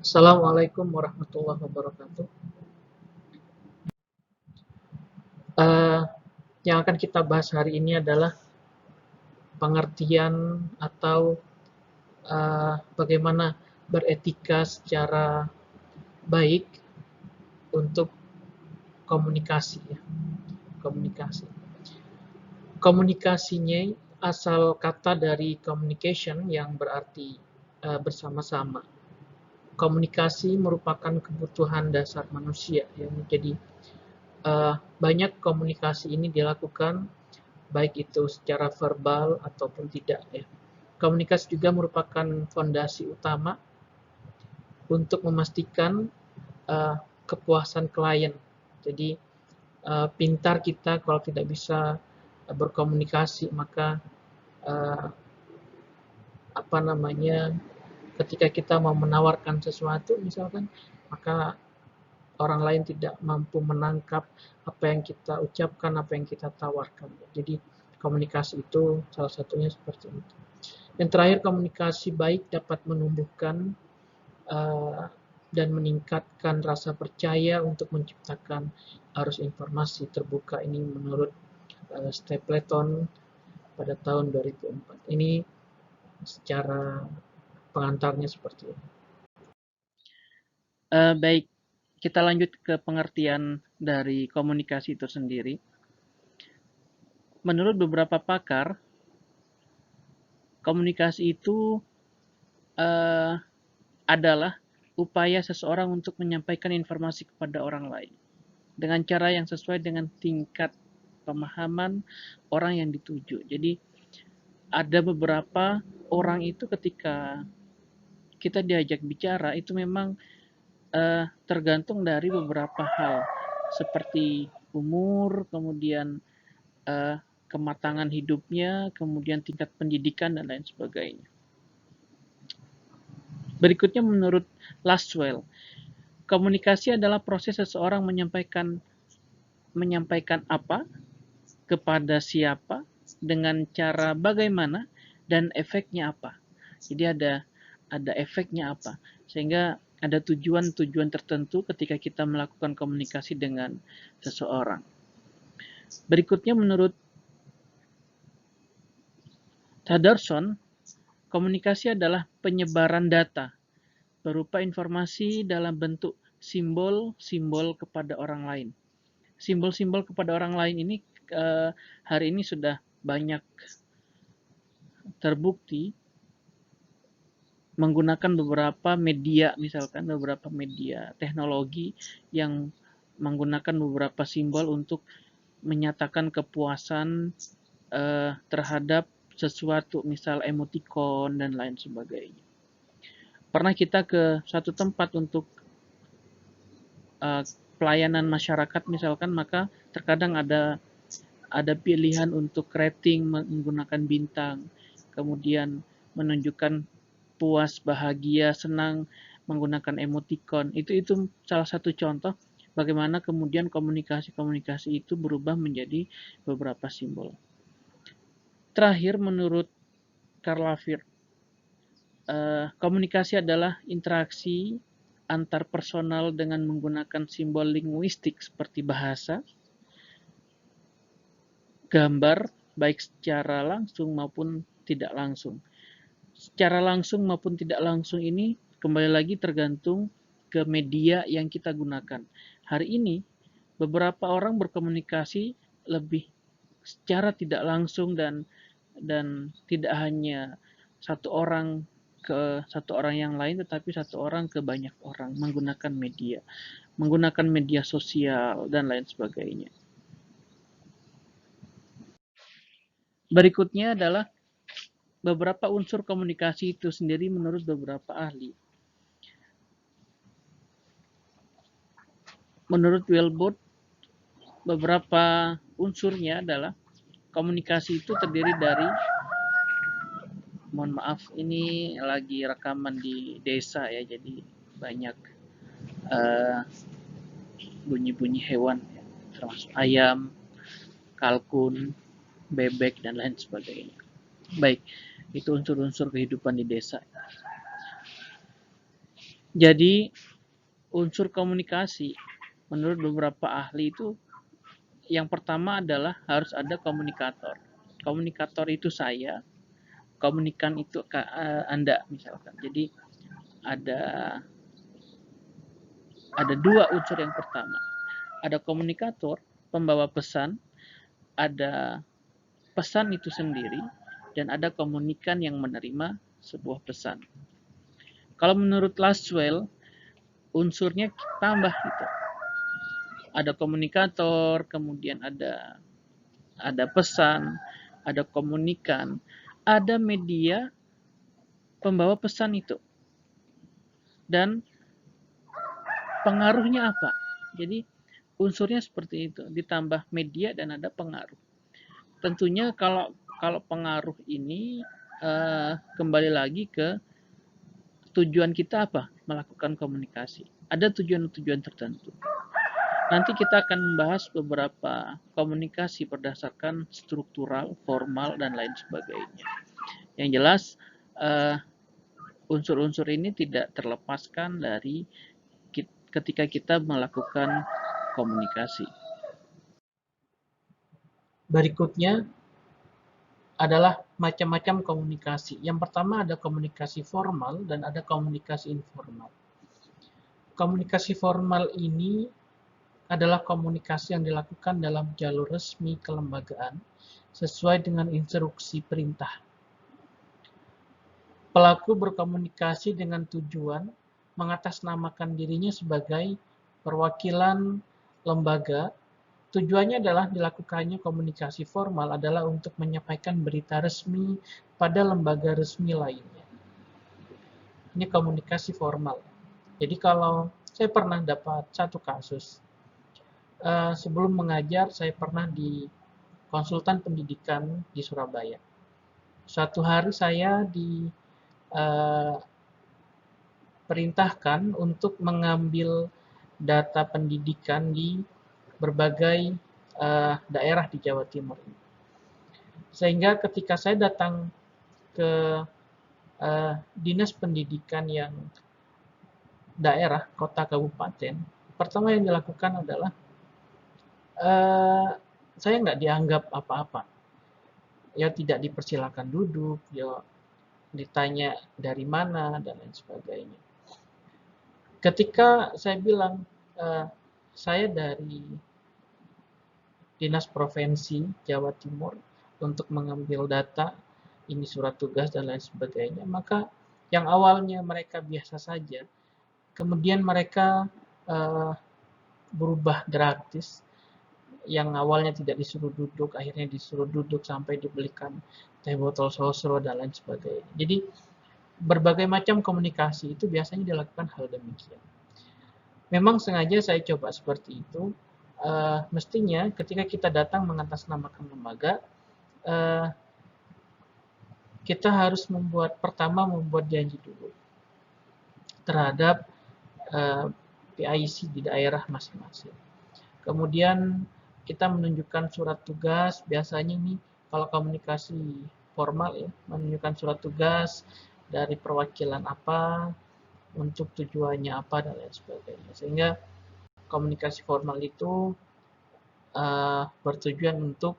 Assalamualaikum warahmatullahi wabarakatuh. Eh, yang akan kita bahas hari ini adalah pengertian atau bagaimana beretika secara baik untuk komunikasi. Ya. Komunikasi. Komunikasinya asal kata dari communication yang berarti bersama-sama. Komunikasi merupakan kebutuhan dasar manusia. Ya. Jadi banyak komunikasi ini dilakukan baik itu secara verbal ataupun tidak ya. Komunikasi juga merupakan fondasi utama untuk memastikan uh, kepuasan klien. Jadi pintar kita kalau tidak bisa berkomunikasi maka uh, apa namanya ketika kita mau menawarkan sesuatu misalkan maka orang lain tidak mampu menangkap apa yang kita ucapkan, apa yang kita tawarkan. Jadi komunikasi itu salah satunya seperti itu. Yang terakhir, komunikasi baik dapat menumbuhkan uh, dan meningkatkan rasa percaya untuk menciptakan arus informasi terbuka. Ini menurut Stapleton pada tahun 2004. Ini secara pengantarnya seperti ini. Baik, kita lanjut ke pengertian dari komunikasi itu sendiri. Menurut beberapa pakar, komunikasi itu uh, adalah upaya seseorang untuk menyampaikan informasi kepada orang lain dengan cara yang sesuai dengan tingkat pemahaman orang yang dituju. Jadi ada beberapa orang itu ketika kita diajak bicara itu memang tergantung dari beberapa hal seperti umur, kemudian kematangan hidupnya, kemudian tingkat pendidikan dan lain sebagainya. Berikutnya menurut Laswell, komunikasi adalah proses seseorang menyampaikan apa, kepada siapa, dengan cara bagaimana, dan efeknya apa. Jadi ada efeknya apa, sehingga ada tujuan-tujuan tertentu ketika kita melakukan komunikasi dengan seseorang. Berikutnya menurut Tadarson, komunikasi adalah penyebaran data berupa informasi dalam bentuk simbol-simbol kepada orang lain. Simbol-simbol kepada orang lain ini hari ini sudah banyak terbukti menggunakan beberapa media, misalkan beberapa media teknologi yang menggunakan beberapa simbol untuk menyatakan kepuasan terhadap sesuatu, misal emoticon dan lain sebagainya. Pernah kita ke satu tempat untuk pelayanan masyarakat misalkan, maka terkadang ada pilihan untuk rating menggunakan bintang, kemudian menunjukkan puas, bahagia, senang menggunakan emoticon. Itu salah satu contoh bagaimana kemudian komunikasi-komunikasi itu berubah menjadi beberapa simbol. Terakhir menurut Karl Lafer, komunikasi adalah interaksi antar personal dengan menggunakan simbol linguistik seperti bahasa, gambar, baik secara langsung maupun tidak langsung. Secara langsung maupun tidak langsung ini kembali lagi tergantung ke media yang kita gunakan. Hari ini beberapa orang berkomunikasi lebih secara tidak langsung dan tidak hanya satu orang ke satu orang yang lain, tetapi satu orang ke banyak orang menggunakan media sosial dan lain sebagainya. Berikutnya adalah beberapa unsur komunikasi itu sendiri menurut beberapa ahli. Menurut Wilbur, beberapa unsurnya adalah komunikasi itu terdiri dari, mohon maaf ini lagi rekaman di desa ya, jadi banyak bunyi-bunyi hewan ya, termasuk ayam, kalkun, bebek dan lain sebagainya. Baik, itu unsur-unsur kehidupan di desa. Jadi unsur komunikasi menurut beberapa ahli itu yang pertama adalah harus ada komunikator. Komunikator itu saya, komunikan itu Anda misalkan. Jadi ada ada dua unsur yang pertama. Ada komunikator, pembawa pesan, ada pesan itu sendiri, dan ada komunikan yang menerima sebuah pesan. Kalau menurut Laswell, unsurnya tambah gitu. Ada komunikator, kemudian ada pesan, ada komunikan, ada media pembawa pesan itu. Dan pengaruhnya apa? Jadi unsurnya seperti itu, ditambah media dan ada pengaruh. Tentunya kalau pengaruh ini kembali lagi ke tujuan kita apa? Melakukan komunikasi. Ada tujuan-tujuan tertentu. Nanti kita akan membahas beberapa komunikasi berdasarkan struktural, formal, dan lain sebagainya. Yang jelas, unsur-unsur ini tidak terlepaskan dari ketika kita melakukan komunikasi. Berikutnya adalah macam-macam komunikasi. Yang pertama ada komunikasi formal dan ada komunikasi informal. Komunikasi formal ini adalah komunikasi yang dilakukan dalam jalur resmi kelembagaan sesuai dengan instruksi perintah. Pelaku berkomunikasi dengan tujuan mengatasnamakan dirinya sebagai perwakilan lembaga. Tujuannya adalah dilakukannya komunikasi formal adalah untuk menyampaikan berita resmi pada lembaga resmi lainnya. Ini komunikasi formal. Jadi kalau saya pernah dapat satu kasus, sebelum mengajar saya pernah di konsultan pendidikan di Surabaya. Suatu hari saya diperintahkan untuk mengambil data pendidikan di berbagai daerah di Jawa Timur. Sehingga ketika saya datang ke dinas pendidikan yang daerah, kota, kabupaten, pertama yang dilakukan adalah saya nggak dianggap apa-apa. Ya tidak dipersilakan duduk, ya ditanya dari mana, dan lain sebagainya. Ketika saya bilang, saya dari Dinas Provinsi Jawa Timur untuk mengambil data, ini surat tugas dan lain sebagainya, maka yang awalnya mereka biasa saja, kemudian mereka berubah drastis. Yang awalnya tidak disuruh duduk, akhirnya disuruh duduk sampai dibelikan teh botol sosro dan lain sebagainya. Jadi berbagai macam komunikasi itu biasanya dilakukan hal demikian. Memang sengaja saya coba seperti itu. Mestinya ketika kita datang mengatasnamakan lembaga, kita harus pertama membuat janji dulu terhadap PIC di daerah masing-masing. Kemudian kita menunjukkan surat tugas, biasanya ini kalau komunikasi formal ya, menunjukkan surat tugas dari perwakilan apa, untuk tujuannya apa, dan lain sebagainya. Sehingga komunikasi formal itu bertujuan untuk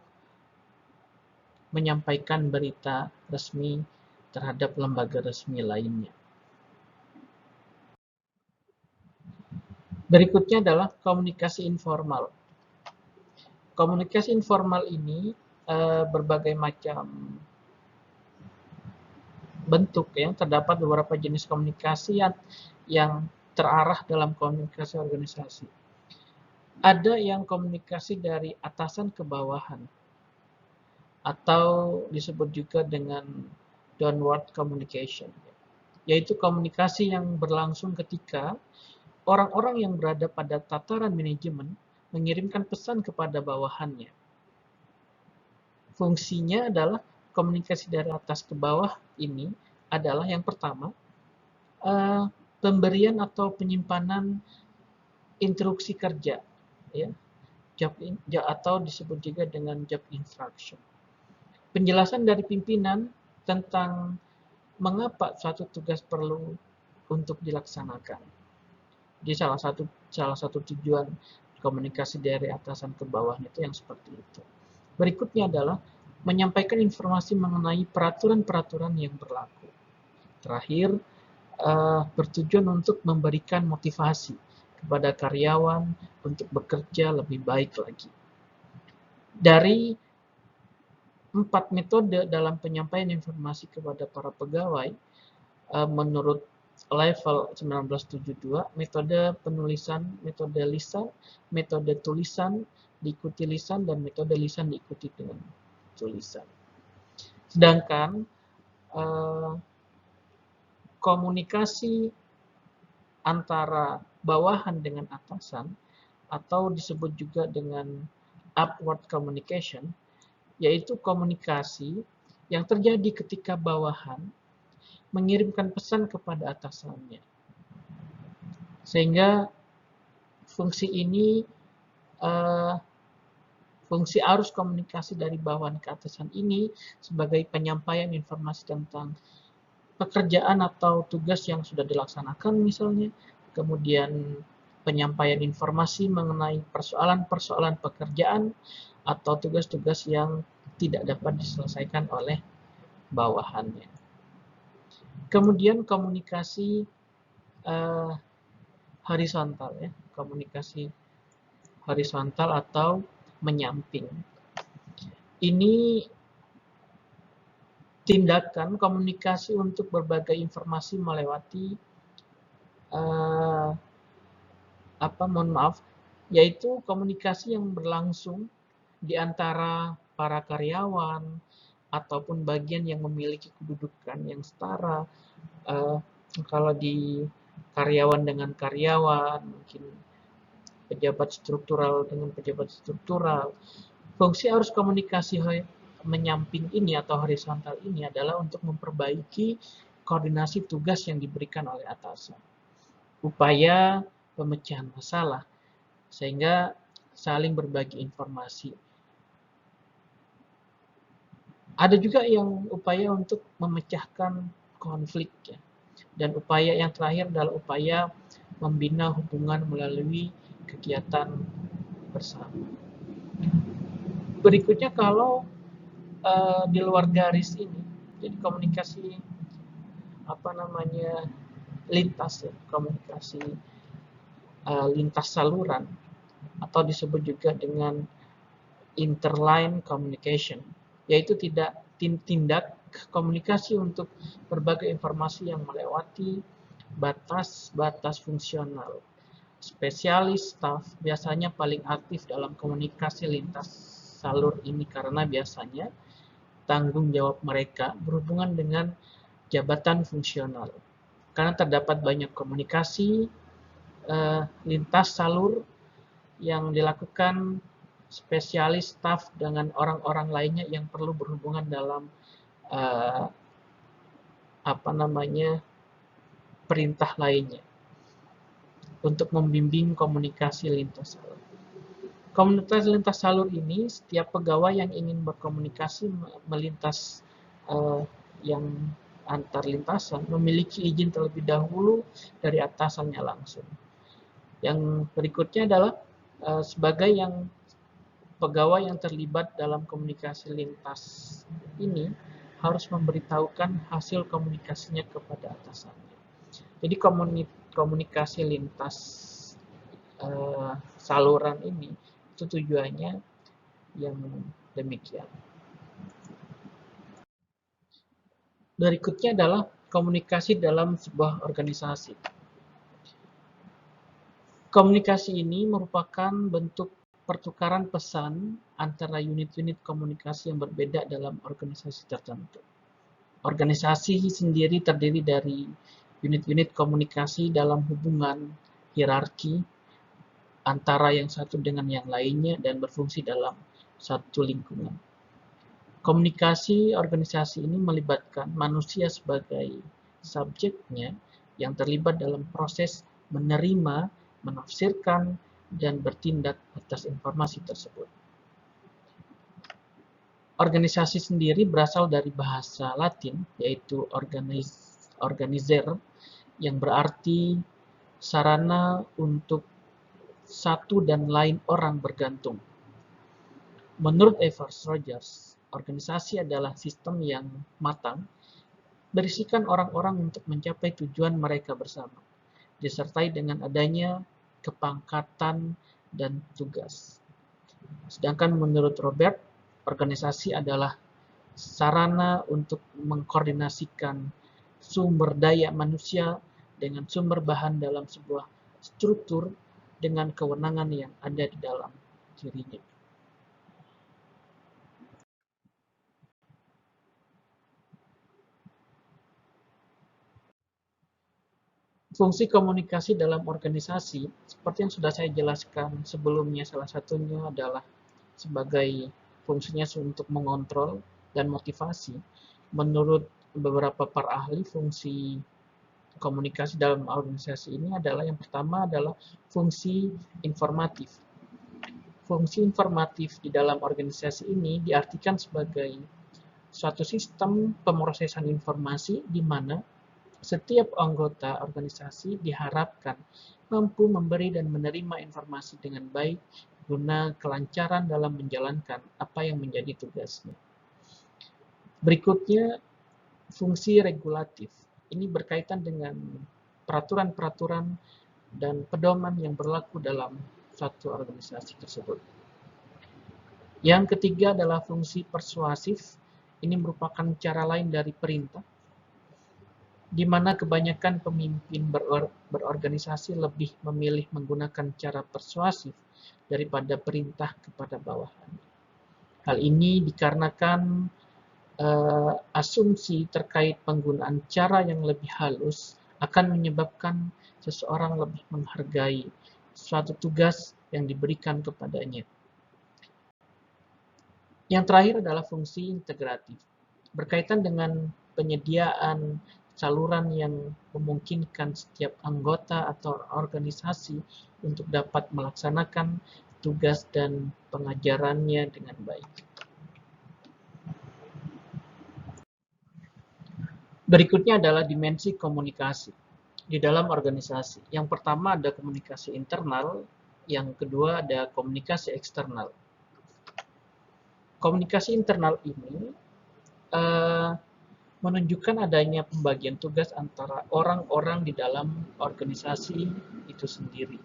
menyampaikan berita resmi terhadap lembaga resmi lainnya. Berikutnya adalah komunikasi informal. Komunikasi informal ini berbagai macam bentuk ya, terdapat beberapa jenis komunikasi yang terarah dalam komunikasi organisasi. Ada yang komunikasi dari atasan ke bawahan, atau disebut juga dengan downward communication, yaitu komunikasi yang berlangsung ketika orang-orang yang berada pada tataran manajemen mengirimkan pesan kepada bawahannya. Fungsinya adalah komunikasi dari atas ke bawah ini adalah yang pertama, pemberian atau penyimpanan instruksi kerja, ya, atau disebut juga dengan job instruction. Penjelasan dari pimpinan tentang mengapa suatu tugas perlu untuk dilaksanakan. Jadi salah satu tujuan komunikasi dari atasan ke bawah itu yang seperti itu. Berikutnya adalah menyampaikan informasi mengenai peraturan-peraturan yang berlaku. Terakhir, bertujuan untuk memberikan motivasi kepada karyawan untuk bekerja lebih baik lagi. Dari 4 metode dalam penyampaian informasi kepada para pegawai, menurut level 1972, metode penulisan, metode lisan, metode tulisan diikuti lisan, dan metode lisan diikuti dengan tulisan. Sedangkan komunikasi antara bawahan dengan atasan, atau disebut juga dengan upward communication, yaitu komunikasi yang terjadi ketika bawahan mengirimkan pesan kepada atasannya. Sehingga fungsi ini, fungsi arus komunikasi dari bawahan ke atasan ini sebagai penyampaian informasi tentang pekerjaan atau tugas yang sudah dilaksanakan misalnya, kemudian penyampaian informasi mengenai persoalan-persoalan pekerjaan atau tugas-tugas yang tidak dapat diselesaikan oleh bawahannya. Kemudian komunikasi horizontal, ya, komunikasi horizontal atau menyamping. Ini tindakan komunikasi untuk berbagai informasi melewati yaitu komunikasi yang berlangsung di antara para karyawan ataupun bagian yang memiliki kedudukan yang setara. Kalau di karyawan dengan karyawan, mungkin pejabat struktural dengan pejabat struktural. Fungsi arus komunikasi menyamping ini atau horizontal ini adalah untuk memperbaiki koordinasi tugas yang diberikan oleh atasan. Upaya pemecahan masalah, sehingga saling berbagi informasi. Ada juga yang upaya untuk memecahkan konflik, ya. Dan upaya yang terakhir adalah upaya membina hubungan melalui kegiatan bersama. Berikutnya, kalau di luar garis ini, jadi komunikasi lintas, ya, komunikasi lintas saluran, atau disebut juga dengan interline communication, yaitu tindak komunikasi untuk berbagai informasi yang melewati batas-batas fungsional. Spesialis staf biasanya paling aktif dalam komunikasi lintas salur ini karena biasanya tanggung jawab mereka berhubungan dengan jabatan fungsional. Karena terdapat banyak komunikasi lintas salur yang dilakukan spesialis staf dengan orang-orang lainnya yang perlu berhubungan dalam perintah lainnya untuk membimbing komunikasi lintas salur. Komunikasi lintas salur ini, setiap pegawai yang ingin berkomunikasi melintas yang antar lintasan memiliki izin terlebih dahulu dari atasannya langsung. Yang berikutnya adalah sebagai pegawai yang terlibat dalam komunikasi lintas ini harus memberitahukan hasil komunikasinya kepada atasannya. Jadi komunikasi lintas saluran ini itu tujuannya yang demikian. Berikutnya adalah komunikasi dalam sebuah organisasi. Komunikasi ini merupakan bentuk pertukaran pesan antara unit-unit komunikasi yang berbeda dalam organisasi tertentu. Organisasi sendiri terdiri dari unit-unit komunikasi dalam hubungan hierarki antara yang satu dengan yang lainnya dan berfungsi dalam satu lingkungan. Komunikasi organisasi ini melibatkan manusia sebagai subjeknya yang terlibat dalam proses menerima, menafsirkan, dan bertindak atas informasi tersebut. Organisasi sendiri berasal dari bahasa Latin, yaitu organizer, yang berarti sarana untuk satu dan lain orang bergantung. Menurut Evers Rogers, organisasi adalah sistem yang matang, berisikan orang-orang untuk mencapai tujuan mereka bersama, disertai dengan adanya kepangkatan dan tugas. Sedangkan menurut Robert, organisasi adalah sarana untuk mengkoordinasikan sumber daya manusia dengan sumber bahan dalam sebuah struktur dengan kewenangan yang ada di dalam dirinya. Fungsi komunikasi dalam organisasi, seperti yang sudah saya jelaskan sebelumnya, salah satunya adalah sebagai fungsinya untuk mengontrol dan motivasi. Menurut beberapa para ahli, fungsi komunikasi dalam organisasi ini adalah yang pertama adalah fungsi informatif. Fungsi informatif di dalam organisasi ini diartikan sebagai suatu sistem pemrosesan informasi di mana setiap anggota organisasi diharapkan mampu memberi dan menerima informasi dengan baik guna kelancaran dalam menjalankan apa yang menjadi tugasnya. Berikutnya, fungsi regulatif. Ini berkaitan dengan peraturan-peraturan dan pedoman yang berlaku dalam suatu organisasi tersebut. Yang ketiga adalah fungsi persuasif. Ini merupakan cara lain dari perintah, di mana kebanyakan pemimpin berorganisasi lebih memilih menggunakan cara persuasif daripada perintah kepada bawahan. Hal ini dikarenakan asumsi terkait penggunaan cara yang lebih halus akan menyebabkan seseorang lebih menghargai suatu tugas yang diberikan kepadanya. Yang terakhir adalah fungsi integratif, berkaitan dengan penyediaan saluran yang memungkinkan setiap anggota atau organisasi untuk dapat melaksanakan tugas dan pengajarannya dengan baik. Berikutnya adalah dimensi komunikasi di dalam organisasi. Yang pertama ada komunikasi internal, yang kedua ada komunikasi eksternal. Komunikasi internal ini menunjukkan adanya pembagian tugas antara orang-orang di dalam organisasi itu sendiri.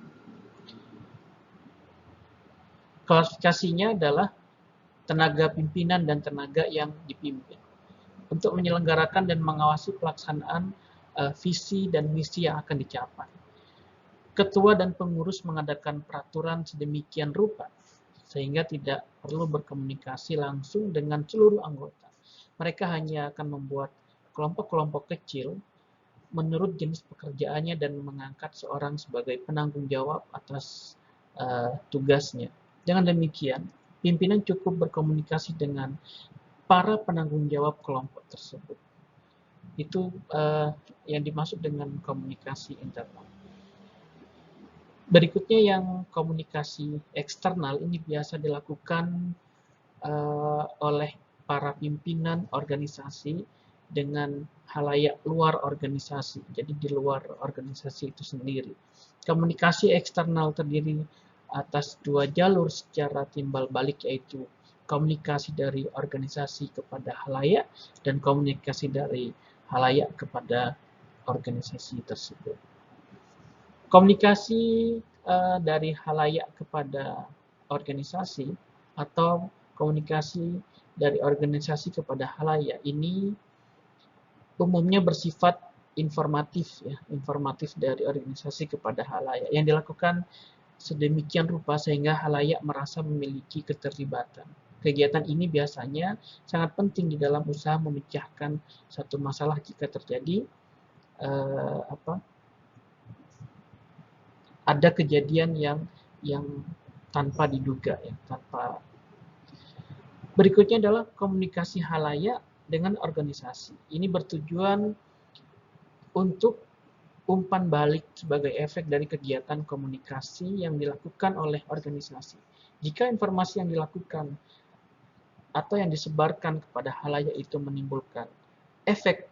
Klasifikasinya adalah tenaga pimpinan dan tenaga yang dipimpin, untuk menyelenggarakan dan mengawasi pelaksanaan visi dan misi yang akan dicapai. Ketua dan pengurus mengadakan peraturan sedemikian rupa sehingga tidak perlu berkomunikasi langsung dengan seluruh anggota. Mereka hanya akan membuat kelompok-kelompok kecil menurut jenis pekerjaannya dan mengangkat seorang sebagai penanggung jawab atas tugasnya. Dengan demikian, pimpinan cukup berkomunikasi dengan para penanggung jawab kelompok tersebut. Itu yang dimaksud dengan komunikasi internal. Berikutnya yang komunikasi eksternal ini biasa dilakukan oleh para pimpinan organisasi dengan halayak luar organisasi, jadi di luar organisasi itu sendiri. Komunikasi eksternal terdiri atas dua jalur secara timbal balik, yaitu komunikasi dari organisasi kepada halayak dan komunikasi dari halayak kepada organisasi tersebut. Komunikasi dari halayak kepada organisasi atau komunikasi dari organisasi kepada halayak ini umumnya bersifat informatif, ya, informatif dari organisasi kepada halayak yang dilakukan sedemikian rupa sehingga halayak merasa memiliki keterlibatan. Kegiatan ini biasanya sangat penting di dalam usaha memecahkan satu masalah jika terjadi ada kejadian yang tanpa diduga, ya, tanpa. Berikutnya adalah komunikasi halayak dengan organisasi. Ini bertujuan untuk umpan balik sebagai efek dari kegiatan komunikasi yang dilakukan oleh organisasi. Jika informasi yang dilakukan atau yang disebarkan kepada halayak itu menimbulkan efek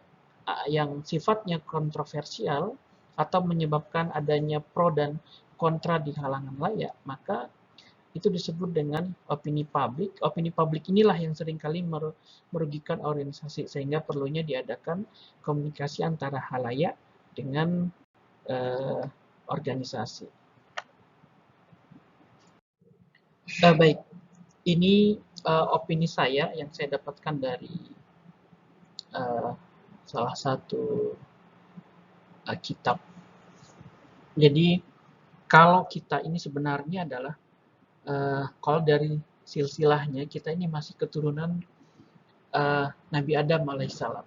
yang sifatnya kontroversial, atau menyebabkan adanya pro dan kontra di kalangan layak, maka itu disebut dengan opini publik. Opini publik inilah yang seringkali merugikan organisasi, sehingga perlunya diadakan komunikasi antara halayak dengan organisasi. Baik, ini opini saya yang saya dapatkan dari salah satu kitab. Jadi kalau kita ini sebenarnya adalah kalau dari silsilahnya kita ini masih keturunan Nabi Adam alaihissalam.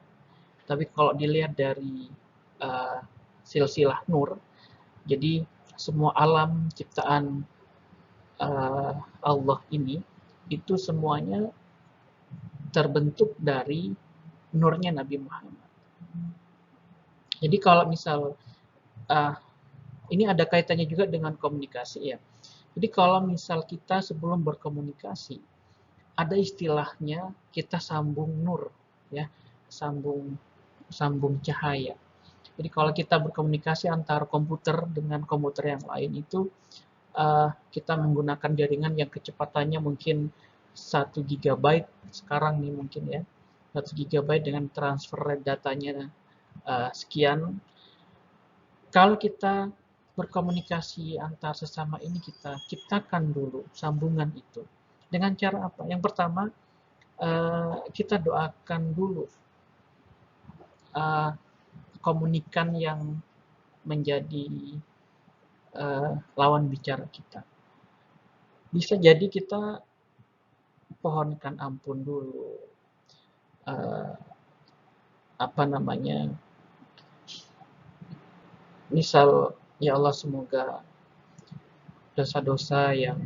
Tapi kalau dilihat dari silsilah Nur, jadi semua alam ciptaan Allah ini itu semuanya terbentuk dari nurnya Nabi Muhammad. Jadi kalau misal ini ada kaitannya juga dengan komunikasi ya. Jadi kalau misal kita sebelum berkomunikasi ada istilahnya kita sambung nur ya, sambung cahaya. Jadi kalau kita berkomunikasi antara komputer dengan komputer yang lain itu kita menggunakan jaringan yang kecepatannya mungkin 1 GB sekarang nih mungkin ya, 1 GB dengan transfer datanya sekian. Kalau kita berkomunikasi antar sesama ini, kita ciptakan dulu sambungan itu. Dengan cara apa? Yang pertama, kita doakan dulu komunikan yang menjadi lawan bicara kita. Bisa jadi kita pohonkan ampun dulu, misal ya Allah semoga dosa-dosa yang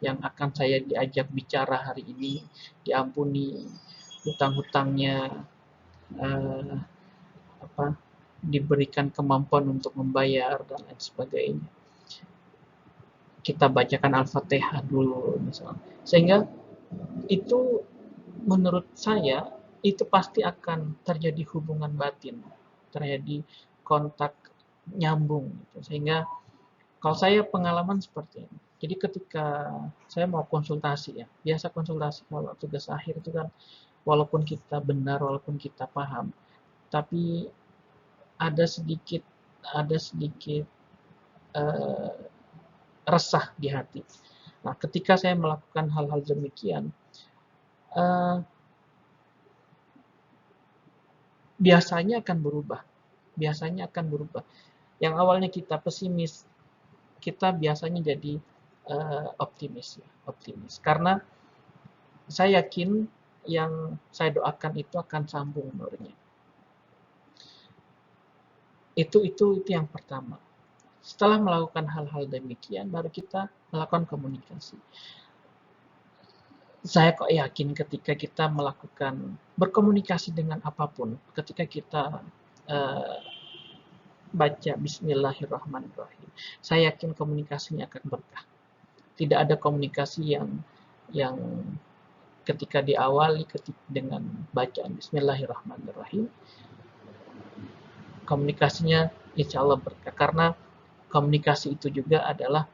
akan saya diajak bicara hari ini diampuni, hutang-hutangnya diberikan kemampuan untuk membayar dan lain sebagainya. Kita bacakan Al-Fatihah dulu misalnya. Sehingga itu menurut saya itu pasti akan terjadi hubungan batin, terjadi kontak nyambung gitu. Sehingga kalau saya pengalaman seperti ini. Jadi ketika saya mau konsultasi ya, biasa konsultasi kalau tugas akhir itu kan walaupun kita benar, walaupun kita paham, tapi ada sedikit resah di hati. Nah, ketika saya melakukan hal-hal demikian, biasanya akan berubah. Yang awalnya kita pesimis, kita biasanya jadi optimis. Karena saya yakin yang saya doakan itu akan sambung nurnya. Itu yang pertama. Setelah melakukan hal-hal demikian, baru kita melakukan komunikasi. Saya kok yakin ketika kita melakukan berkomunikasi dengan apapun, ketika kita baca Bismillahirrahmanirrahim, saya yakin komunikasinya akan berkah. Tidak ada komunikasi yang ketika diawali dengan bacaan Bismillahirrahmanirrahim, komunikasinya insya Allah berkah. Karena komunikasi itu juga adalah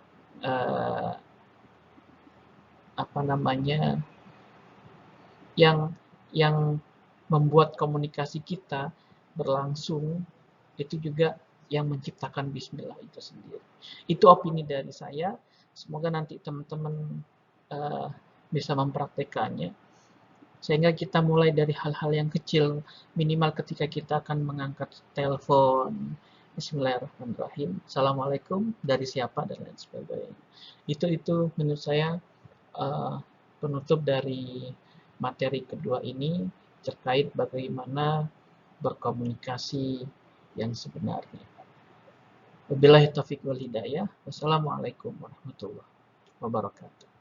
yang membuat komunikasi kita berlangsung, itu juga yang menciptakan Bismillah itu sendiri. Itu opini dari saya. Semoga nanti teman-teman bisa mempraktekannya, sehingga kita mulai dari hal-hal yang kecil, minimal ketika kita akan mengangkat telepon, Bismillahirrahmanirrahim, Assalamualaikum, dari siapa, dan lain sebagainya. Itu menurut saya penutup dari materi kedua ini terkait bagaimana berkomunikasi yang sebenarnya. Wabillahi taufiq wal hidayah. Wassalamualaikum warahmatullahi wabarakatuh.